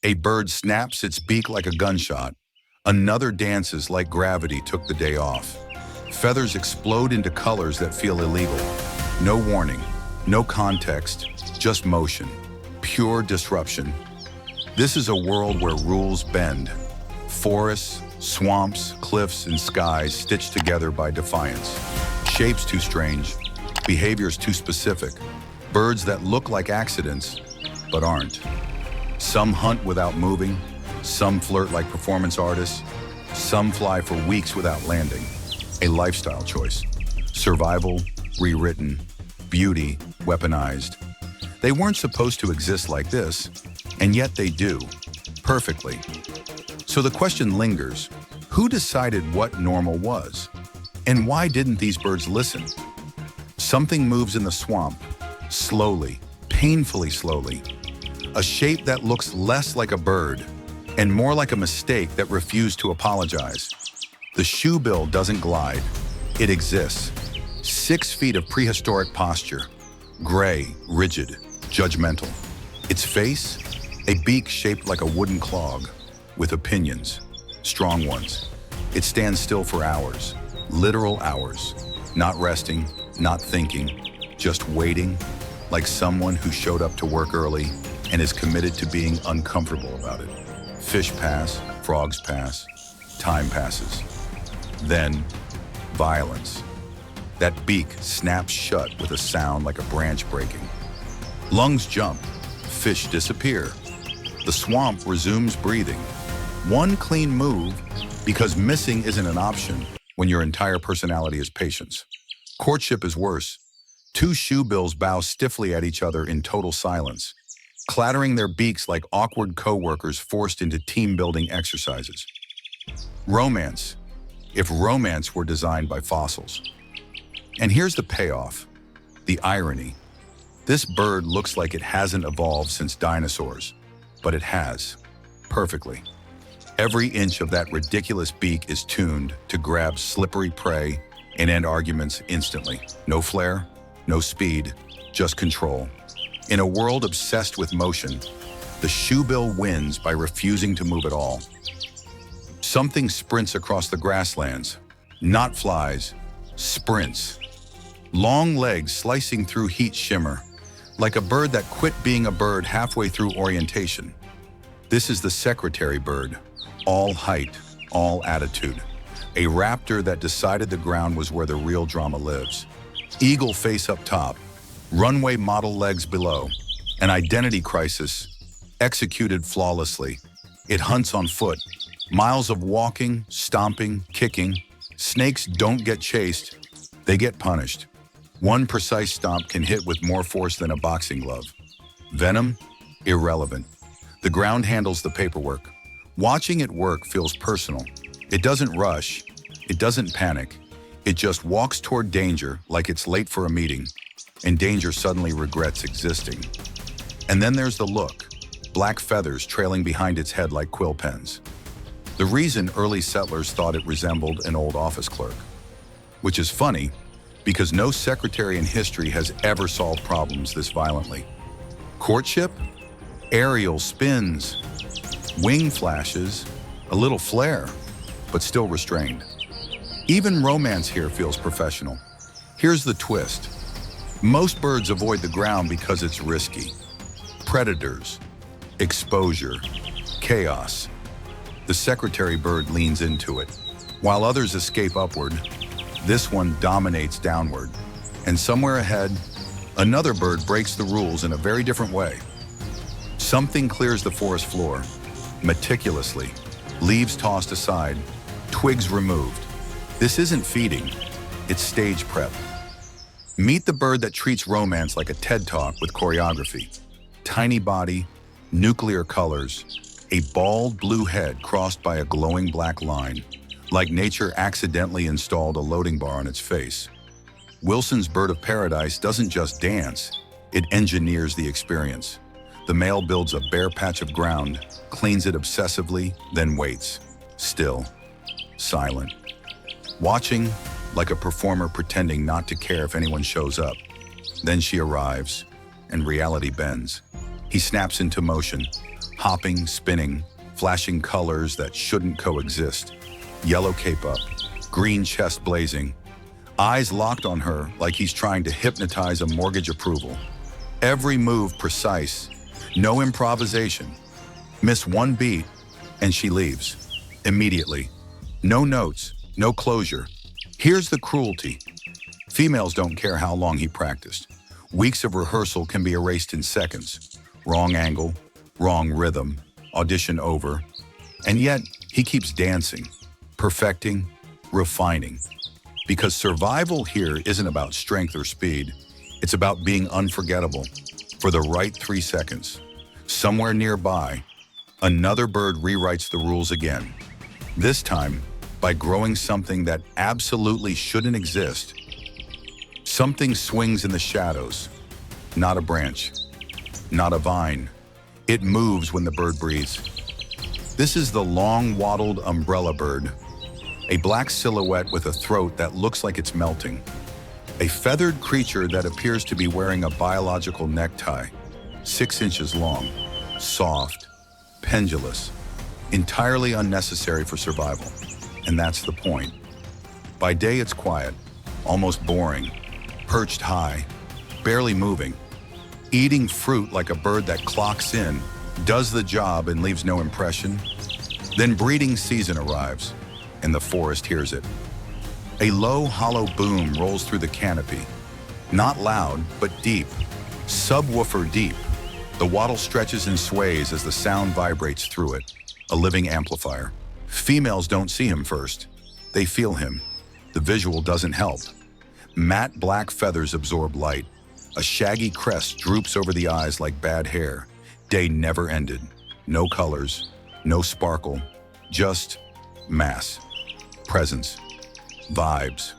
A bird snaps its beak like a gunshot. Another dances like gravity took the day off. Feathers explode into colors that feel illegal. No warning, no context, just motion. Pure disruption. This is a world where rules bend. Forests, swamps, cliffs, and skies stitched together by defiance. Shapes too strange, behaviors too specific. Birds that look like accidents, but aren't. Some hunt without moving, some flirt like performance artists, some fly for weeks without landing. A lifestyle choice. Survival, rewritten, beauty, weaponized. They weren't supposed to exist like this, and yet they do, perfectly. So the question lingers, who decided what normal was? And why didn't these birds listen? Something moves in the swamp, slowly, painfully slowly. A shape that looks less like a bird and more like a mistake that refused to apologize. The shoebill doesn't glide, it exists. 6 feet of prehistoric posture, gray, rigid, judgmental. Its face, a beak shaped like a wooden clog, with opinions, strong ones. It stands still for hours, literal hours, not resting, not thinking, just waiting, like someone who showed up to work early and is committed to being uncomfortable about it. Fish pass, frogs pass, time passes. Then, violence. That beak snaps shut with a sound like a branch breaking. Lungs jump, fish disappear. The swamp resumes breathing. One clean move, because missing isn't an option when your entire personality is patience. Courtship is worse. 2 shoebills bow stiffly at each other in total silence, clattering their beaks like awkward co-workers forced into team-building exercises. Romance, if romance were designed by fossils. And here's the payoff, the irony. This bird looks like it hasn't evolved since dinosaurs, but it has, perfectly. Every inch of that ridiculous beak is tuned to grab slippery prey and end arguments instantly. No flair, no speed, just control. In a world obsessed with motion, the shoebill wins by refusing to move at all. Something sprints across the grasslands, not flies, sprints. Long legs slicing through heat shimmer, like a bird that quit being a bird halfway through orientation. This is the secretary bird, all height, all attitude. A raptor that decided the ground was where the real drama lives. Eagle face up top, runway model legs below. An identity crisis, executed flawlessly. It hunts on foot. Miles of walking, stomping, kicking. Snakes don't get chased, they get punished. One precise stomp can hit with more force than a boxing glove. Venom? Irrelevant. The ground handles the paperwork. Watching it work feels personal. It doesn't rush. It doesn't panic. It just walks toward danger like it's late for a meeting, and danger suddenly regrets existing. And then there's the look, black feathers trailing behind its head like quill pens. The reason early settlers thought it resembled an old office clerk. Which is funny, because no secretary in history has ever solved problems this violently. Courtship? Aerial spins, wing flashes, a little flair, but still restrained. Even romance here feels professional. Here's the twist. Most birds avoid the ground because it's risky. Predators, exposure, chaos. The secretary bird leans into it. While others escape upward, this one dominates downward. And somewhere ahead, another bird breaks the rules in a very different way. Something clears the forest floor, meticulously, leaves tossed aside, twigs removed. This isn't feeding, it's stage prep. Meet the bird that treats romance like a TED Talk with choreography. Tiny body, nuclear colors, a bald blue head crossed by a glowing black line, like nature accidentally installed a loading bar on its face. Wilson's bird of paradise doesn't just dance, it engineers the experience. The male builds a bare patch of ground, cleans it obsessively, then waits. Still, silent. Watching, like a performer pretending not to care if anyone shows up. Then she arrives, and reality bends. He snaps into motion, hopping, spinning, flashing colors that shouldn't coexist. Yellow cape up, green chest blazing, eyes locked on her like he's trying to hypnotize a mortgage approval. Every move precise, no improvisation. Miss one beat, and she leaves. Immediately. No notes, no closure. Here's the cruelty. Females don't care how long he practiced. Weeks of rehearsal can be erased in seconds. Wrong angle, wrong rhythm, audition over. And yet, he keeps dancing, perfecting, refining. Because survival here isn't about strength or speed. It's about being unforgettable for the right 3 seconds. Somewhere nearby, another bird rewrites the rules again. This time, by growing something that absolutely shouldn't exist. Something swings in the shadows. Not a branch, not a vine. It moves when the bird breathes. This is the long-wattled umbrella bird, a black silhouette with a throat that looks like it's melting. A feathered creature that appears to be wearing a biological necktie, 6 inches long, soft, pendulous, entirely unnecessary for survival. And that's the point. By day it's quiet, almost boring, perched high, barely moving, eating fruit like a bird that clocks in, does the job and leaves no impression. Then breeding season arrives, and the forest hears it. A low, hollow boom rolls through the canopy. Not loud, but deep, subwoofer deep. The wattle stretches and sways as the sound vibrates through it, a living amplifier. Females don't see him first. They feel him. The visual doesn't help. Matte black feathers absorb light. A shaggy crest droops over the eyes like bad hair. Day never ended. No colors, no sparkle, just mass, presence, vibes.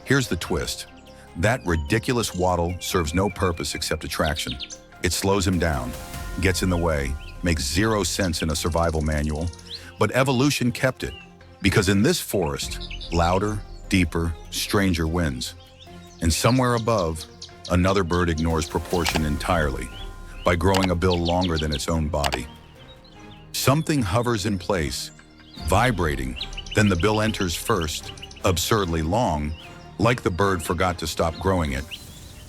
Here's the twist. That ridiculous waddle serves no purpose except attraction. It slows him down, gets in the way, makes 0 sense in a survival manual, but evolution kept it. Because in this forest, louder, deeper, stranger wins. And somewhere above, another bird ignores proportion entirely by growing a bill longer than its own body. Something hovers in place, vibrating, then the bill enters first, absurdly long, like the bird forgot to stop growing it.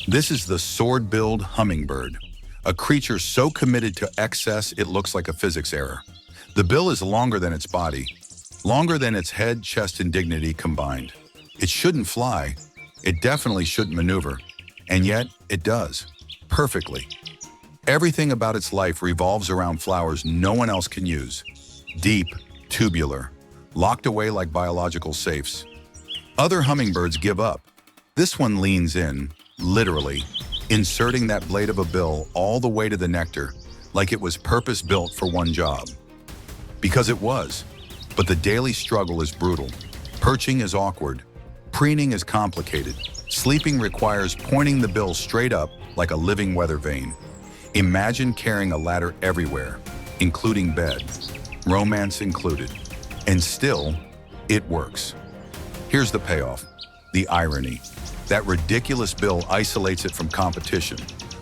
This is the sword-billed hummingbird, a creature so committed to excess it looks like a physics error. The bill is longer than its body, longer than its head, chest, and dignity combined. It shouldn't fly, it definitely shouldn't maneuver, and yet it does, perfectly. Everything about its life revolves around flowers no one else can use. Deep, tubular, locked away like biological safes. Other hummingbirds give up. This one leans in, literally, inserting that blade of a bill all the way to the nectar, like it was purpose-built for one job. Because it was, but the daily struggle is brutal. Perching is awkward. Preening is complicated. Sleeping requires pointing the bill straight up like a living weather vane. Imagine carrying a ladder everywhere, including bed, romance included. And still, it works. Here's the payoff, the irony. That ridiculous bill isolates it from competition.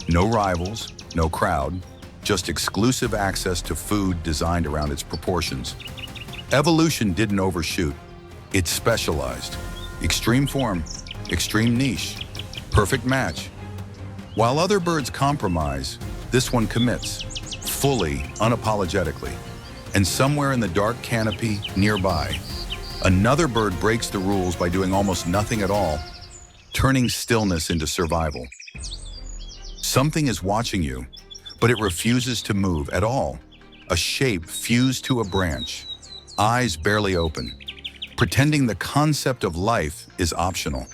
No rivals, no crowd, just exclusive access to food designed around its proportions. Evolution didn't overshoot. It specialized. Extreme form, extreme niche, perfect match. While other birds compromise, this one commits, fully, unapologetically. And somewhere in the dark canopy nearby, another bird breaks the rules by doing almost nothing at all, turning stillness into survival. Something is watching you, but it refuses to move at all. A shape fused to a branch, eyes barely open, pretending the concept of life is optional.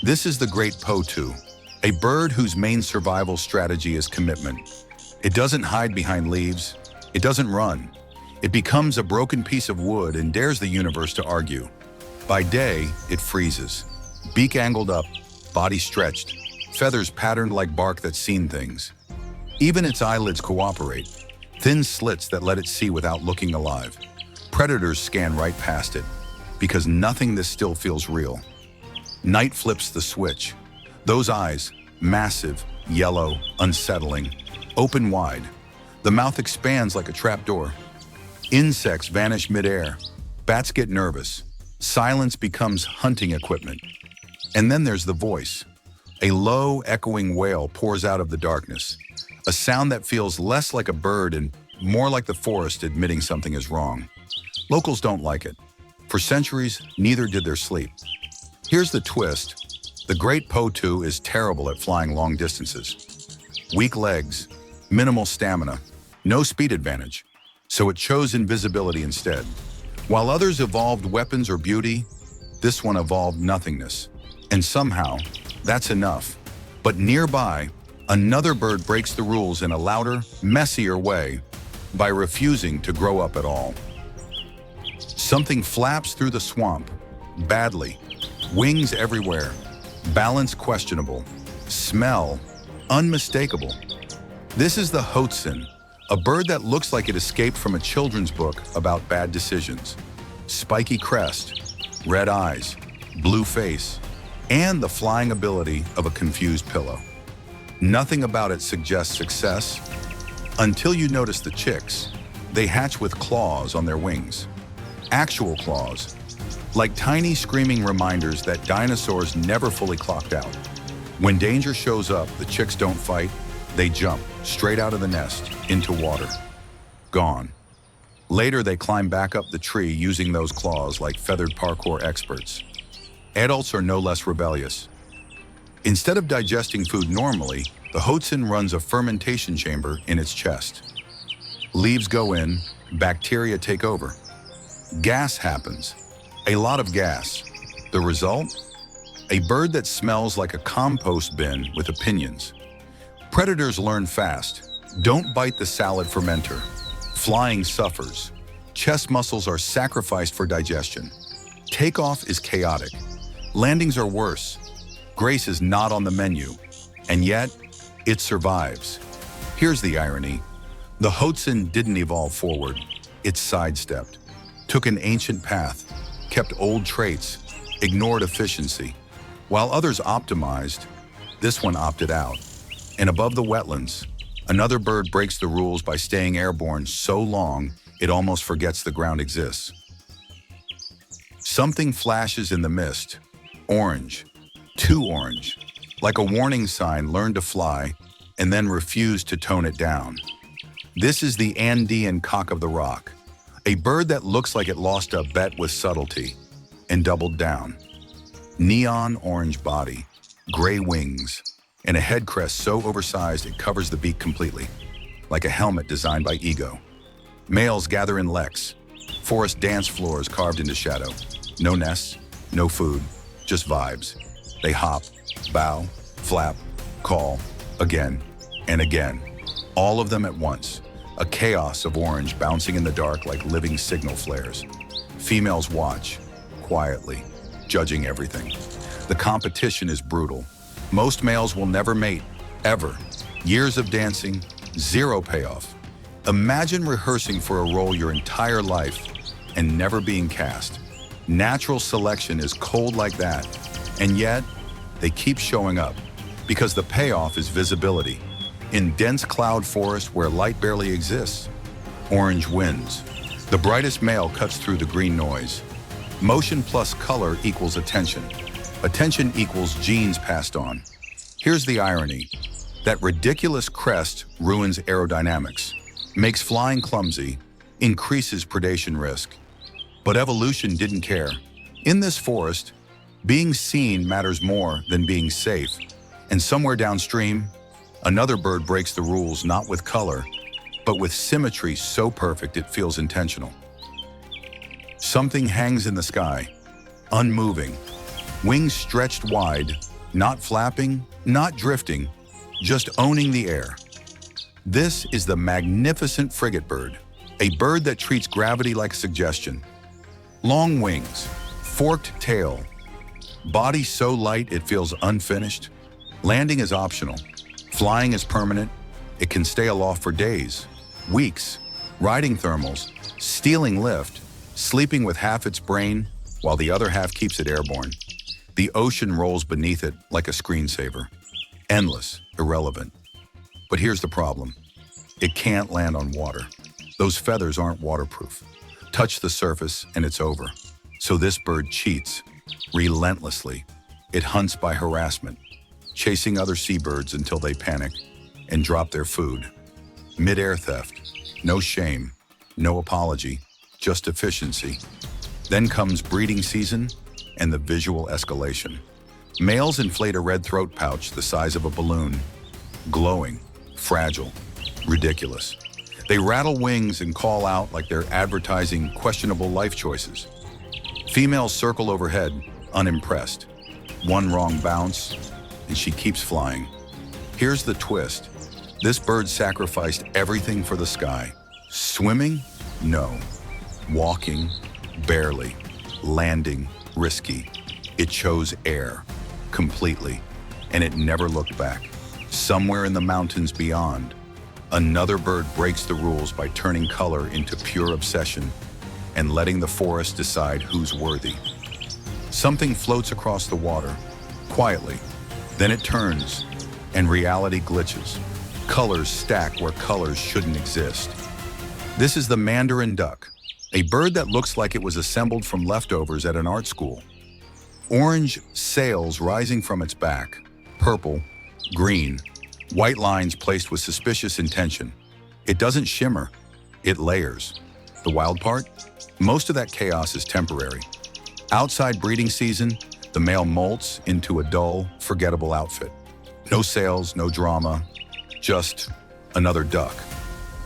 This is the great Potu, a bird whose main survival strategy is commitment. It doesn't hide behind leaves. It doesn't run. It becomes a broken piece of wood and dares the universe to argue. By day, it freezes. Beak angled up, body stretched, feathers patterned like bark that's seen things. Even its eyelids cooperate, thin slits that let it see without looking alive. Predators scan right past it, because nothing this still feels real. Night flips the switch. Those eyes, massive, yellow, unsettling, open wide. The mouth expands like a trapdoor. Insects vanish midair. Bats get nervous. Silence becomes hunting equipment. And then there's the voice. A low, echoing wail pours out of the darkness. A sound that feels less like a bird and more like the forest admitting something is wrong. Locals don't like it. For centuries, neither did their sleep. Here's the twist. The great Potu is terrible at flying long distances. Weak legs, minimal stamina, no speed advantage. So it chose invisibility instead. While others evolved weapons or beauty, this one evolved nothingness. And somehow, that's enough. But nearby, another bird breaks the rules in a louder, messier way by refusing to grow up at all. Something flaps through the swamp, badly, wings everywhere, balance questionable, smell unmistakable. This is the Hotsun, a bird that looks like it escaped from a children's book about bad decisions. Spiky crest, red eyes, blue face, and the flying ability of a confused pillow. Nothing about it suggests success until you notice the chicks. They hatch with claws on their wings. Actual claws, like tiny screaming reminders that dinosaurs never fully clocked out. When danger shows up, the chicks don't fight, they jump straight out of the nest into water. Gone. Later, they climb back up the tree using those claws like feathered parkour experts. Adults are no less rebellious. Instead of digesting food normally, the Hotsun runs a fermentation chamber in its chest. Leaves go in, bacteria take over. Gas happens, a lot of gas. The result? A bird that smells like a compost bin with opinions. Predators learn fast. Don't bite the salad fermenter. Flying suffers. Chest muscles are sacrificed for digestion. Takeoff is chaotic. Landings are worse. Grace is not on the menu. And yet, it survives. Here's the irony. The Hotsun didn't evolve forward. It sidestepped. Took an ancient path. Kept old traits. Ignored efficiency. While others optimized, this one opted out. And above the wetlands, another bird breaks the rules by staying airborne so long it almost forgets the ground exists. Something flashes in the mist. Orange. Too orange. Like a warning sign, learn to fly and then refuse to tone it down. This is the Andean cock of the rock, a bird that looks like it lost a bet with subtlety and doubled down. Neon orange body, gray wings, and a head crest so oversized it covers the beak completely, like a helmet designed by ego. Males gather in leks, forest dance floors carved into shadow. No nests, no food, just vibes. They hop, bow, flap, call, again and again. All of them at once, a chaos of orange bouncing in the dark like living signal flares. Females watch, quietly, judging everything. The competition is brutal. Most males will never mate, ever. Years of dancing, zero payoff. Imagine rehearsing for a role your entire life and never being cast. Natural selection is cold like that, and yet they keep showing up because the payoff is visibility. In dense cloud forest where light barely exists, orange wins. The brightest male cuts through the green noise. Motion plus color equals attention. Attention equals genes passed on. Here's the irony. That ridiculous crest ruins aerodynamics, makes flying clumsy, increases predation risk. But evolution didn't care. In this forest, being seen matters more than being safe. And somewhere downstream, another bird breaks the rules not with color, but with symmetry so perfect it feels intentional. Something hangs in the sky, unmoving, wings stretched wide, not flapping, not drifting, just owning the air. This is the magnificent frigate bird, a bird that treats gravity like a suggestion. Long wings, forked tail, body so light it feels unfinished. Landing is optional. Flying is permanent. It can stay aloft for days, weeks, riding thermals, stealing lift, sleeping with half its brain while the other half keeps it airborne. The ocean rolls beneath it like a screensaver. Endless, irrelevant. But here's the problem. It can't land on water. Those feathers aren't waterproof. Touch the surface and it's over. So this bird cheats, relentlessly. It hunts by harassment, chasing other seabirds until they panic and drop their food. Mid-air theft, no shame, no apology, just efficiency. Then comes breeding season and the visual escalation. Males inflate a red throat pouch the size of a balloon, glowing, fragile, ridiculous. They rattle wings and call out like they're advertising questionable life choices. Females circle overhead, unimpressed. One wrong bounce, and she keeps flying. Here's the twist. This bird sacrificed everything for the sky. Swimming? No. Walking? Barely. Landing? Risky. It chose air, completely, and it never looked back. Somewhere in the mountains beyond, another bird breaks the rules by turning color into pure obsession and letting the forest decide who's worthy. Something floats across the water, quietly. Then it turns, and reality glitches. Colors stack where colors shouldn't exist. This is the mandarin duck, a bird that looks like it was assembled from leftovers at an art school. Orange sails rising from its back, purple, green, white lines placed with suspicious intention. It doesn't shimmer, it layers. The wild part? Most of that chaos is temporary. Outside breeding season, the male molts into a dull, forgettable outfit. No sails, no drama, just another duck.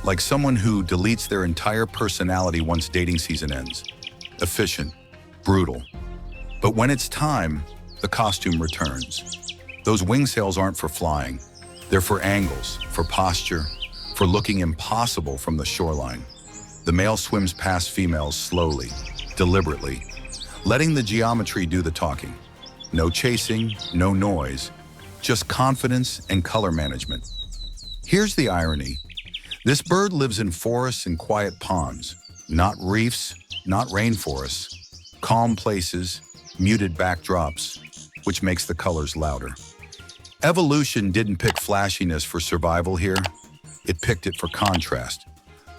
Like someone who deletes their entire personality once dating season ends. Efficient, brutal. But when it's time, the costume returns. Those wing sails aren't for flying. They're for angles, for posture, for looking impossible from the shoreline. The male swims past females slowly, deliberately, letting the geometry do the talking. No chasing, no noise, just confidence and color management. Here's the irony. This bird lives in forests and quiet ponds, not reefs, not rainforests, calm places, muted backdrops, which makes the colors louder. Evolution didn't pick flashiness for survival here. It picked it for contrast.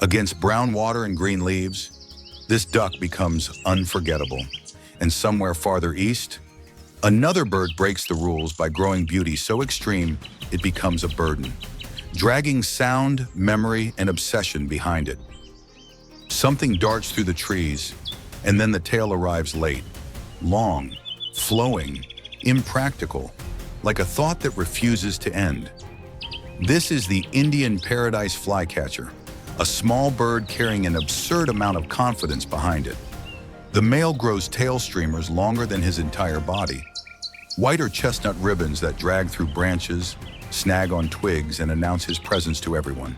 Against brown water and green leaves, this duck becomes unforgettable. And somewhere farther east, another bird breaks the rules by growing beauty so extreme it becomes a burden, dragging sound, memory, and obsession behind it. Something darts through the trees, and then the tail arrives late, long, flowing, impractical, like a thought that refuses to end. This is the Indian paradise flycatcher, a small bird carrying an absurd amount of confidence behind it. The male grows tail streamers longer than his entire body, white or chestnut ribbons that drag through branches, snag on twigs, and announce his presence to everyone,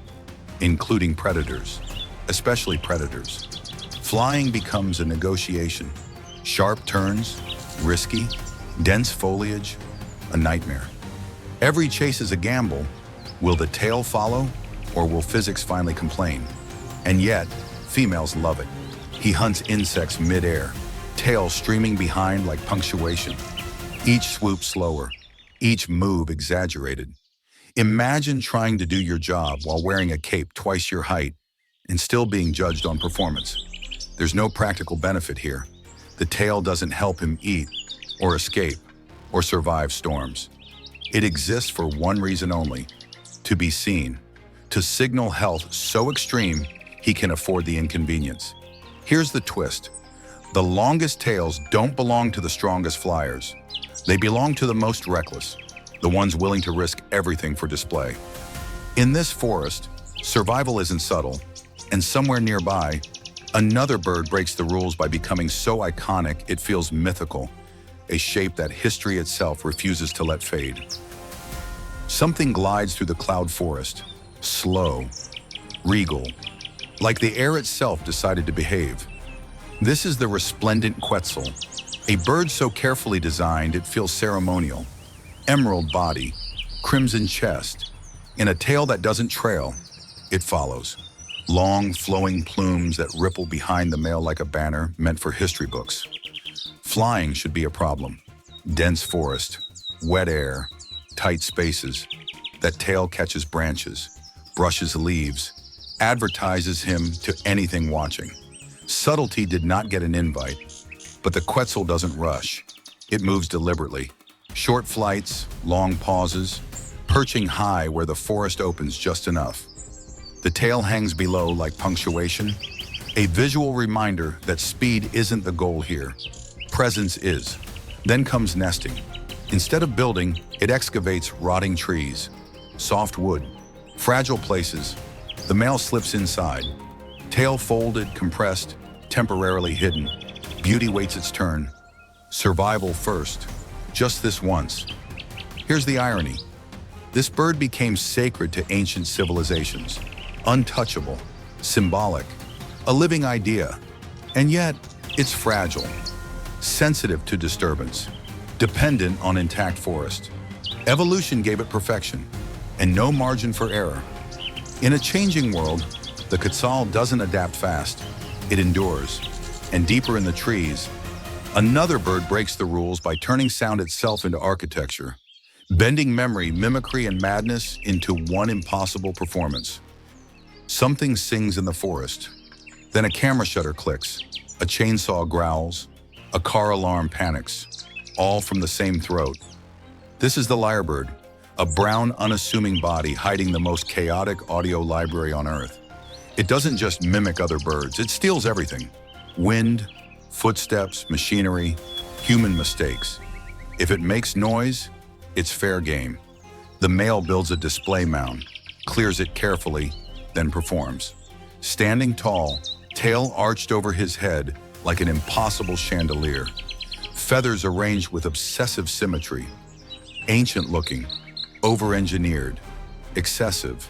including predators, especially predators. Flying becomes a negotiation. Sharp turns, risky, dense foliage, a nightmare. Every chase is a gamble. Will the tail follow, or will physics finally complain? And yet, females love it. He hunts insects mid-air, tail streaming behind like punctuation. Each swoop slower, each move exaggerated. Imagine trying to do your job while wearing a cape twice your height and still being judged on performance. There's no practical benefit here. The tail doesn't help him eat, or escape, or survive storms. It exists for one reason only: to be seen, to signal health so extreme he can afford the inconvenience. Here's the twist. The longest tails don't belong to the strongest flyers. They belong to the most reckless, the ones willing to risk everything for display. In this forest, survival isn't subtle, and somewhere nearby, another bird breaks the rules by becoming so iconic it feels mythical, a shape that history itself refuses to let fade. Something glides through the cloud forest, slow, regal, like the air itself decided to behave. This is the resplendent quetzal, a bird so carefully designed it feels ceremonial. Emerald body, crimson chest, and a tail that doesn't trail, it follows. Long, flowing plumes that ripple behind the male like a banner meant for history books. Flying should be a problem. Dense forest, wet air, tight spaces. That tail catches branches, brushes leaves, advertises him to anything watching. Subtlety did not get an invite, but the Quetzal doesn't rush. It moves deliberately. Short flights, long pauses, perching high where the forest opens just enough. The tail hangs below like punctuation, a visual reminder that speed isn't the goal here. Presence is. Then comes nesting. Instead of building, it excavates rotting trees, soft wood, fragile places. The male slips inside, tail folded, compressed, temporarily hidden. Beauty waits its turn. Survival first, just this once. Here's the irony. This bird became sacred to ancient civilizations, untouchable, symbolic, a living idea. And yet, it's fragile, sensitive to disturbance, dependent on intact forest. Evolution gave it perfection, and no margin for error. In a changing world, the Quetzal doesn't adapt fast, it endures. And deeper in the trees, another bird breaks the rules by turning sound itself into architecture, bending memory, mimicry, and madness into one impossible performance. Something sings in the forest. Then a camera shutter clicks, a chainsaw growls, a car alarm panics, all from the same throat. This is the lyrebird, a brown, unassuming body hiding the most chaotic audio library on Earth. It doesn't just mimic other birds, it steals everything. Wind, footsteps, machinery, human mistakes. If it makes noise, it's fair game. The male builds a display mound, clears it carefully, then performs. Standing tall, tail arched over his head like an impossible chandelier. Feathers arranged with obsessive symmetry. Ancient-looking, over-engineered, excessive.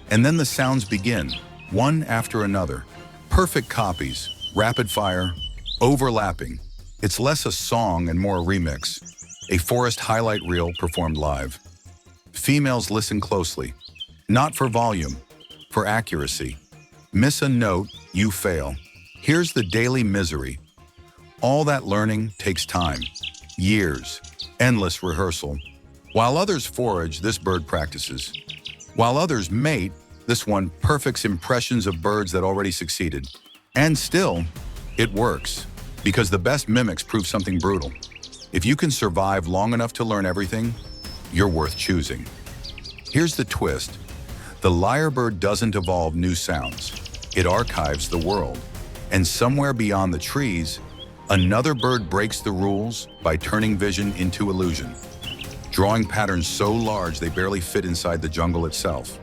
And then the sounds begin, one after another. Perfect copies, rapid-fire, overlapping. It's less a song and more a remix. A forest highlight reel performed live. Females listen closely, not for volume, for accuracy. Miss a note, you fail. Here's the daily misery. All that learning takes time, years, endless rehearsal. While others forage, this bird practices. While others mate, this one perfects impressions of birds that already succeeded. And still, it works, because the best mimics prove something brutal. If you can survive long enough to learn everything, you're worth choosing. Here's the twist. The lyrebird doesn't evolve new sounds. It archives the world. And somewhere beyond the trees, another bird breaks the rules by turning vision into illusion, drawing patterns so large they barely fit inside the jungle itself.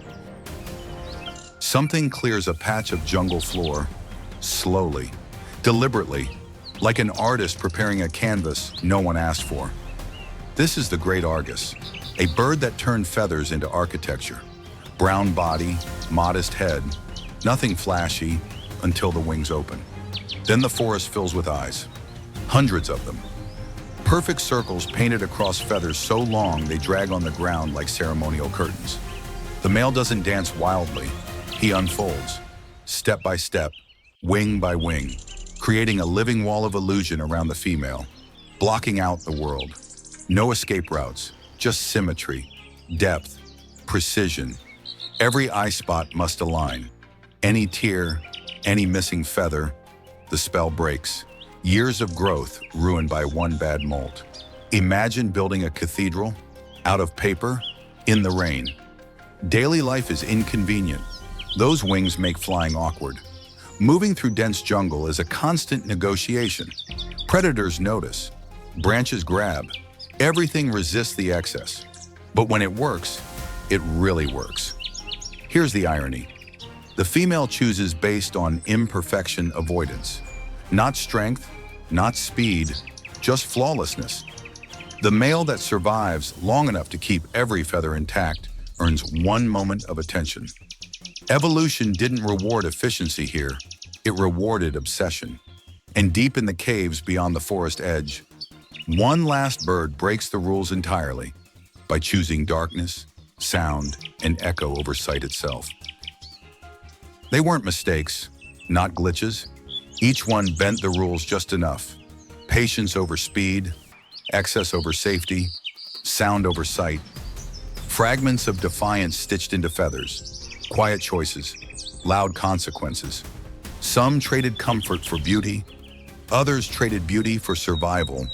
Something clears a patch of jungle floor, slowly, deliberately, like an artist preparing a canvas no one asked for. This is the great Argus, a bird that turned feathers into architecture. Brown body, modest head, nothing flashy until the wings open. Then the forest fills with eyes, hundreds of them. Perfect circles painted across feathers so long they drag on the ground like ceremonial curtains. The male doesn't dance wildly, he unfolds, step by step, wing by wing, creating a living wall of illusion around the female, blocking out the world. No escape routes, just symmetry, depth, precision. Every eye spot must align. Any tear, any missing feather, the spell breaks. Years of growth ruined by one bad molt. Imagine building a cathedral, out of paper, in the rain. Daily life is inconvenient. Those wings make flying awkward. Moving through dense jungle is a constant negotiation. Predators notice, branches grab, everything resists the excess. But when it works, it really works. Here's the irony. The female chooses based on imperfection avoidance. Not strength, not speed, just flawlessness. The male that survives long enough to keep every feather intact earns one moment of attention. Evolution didn't reward efficiency here, it rewarded obsession. And deep in the caves beyond the forest edge, one last bird breaks the rules entirely by choosing darkness, sound, and echo over sight itself. They weren't mistakes, not glitches. Each one bent the rules just enough. Patience over speed, excess over safety, sound over sight. Fragments of defiance stitched into feathers. Quiet choices, loud consequences. Some traded comfort for beauty, others traded beauty for survival,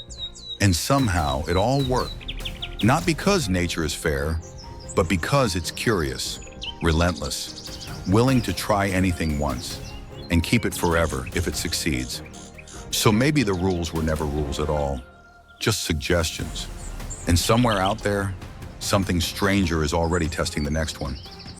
and somehow it all worked. Not because nature is fair, but because it's curious, relentless, willing to try anything once, and keep it forever if it succeeds. So maybe the rules were never rules at all, just suggestions. And somewhere out there, something stranger is already testing the next one.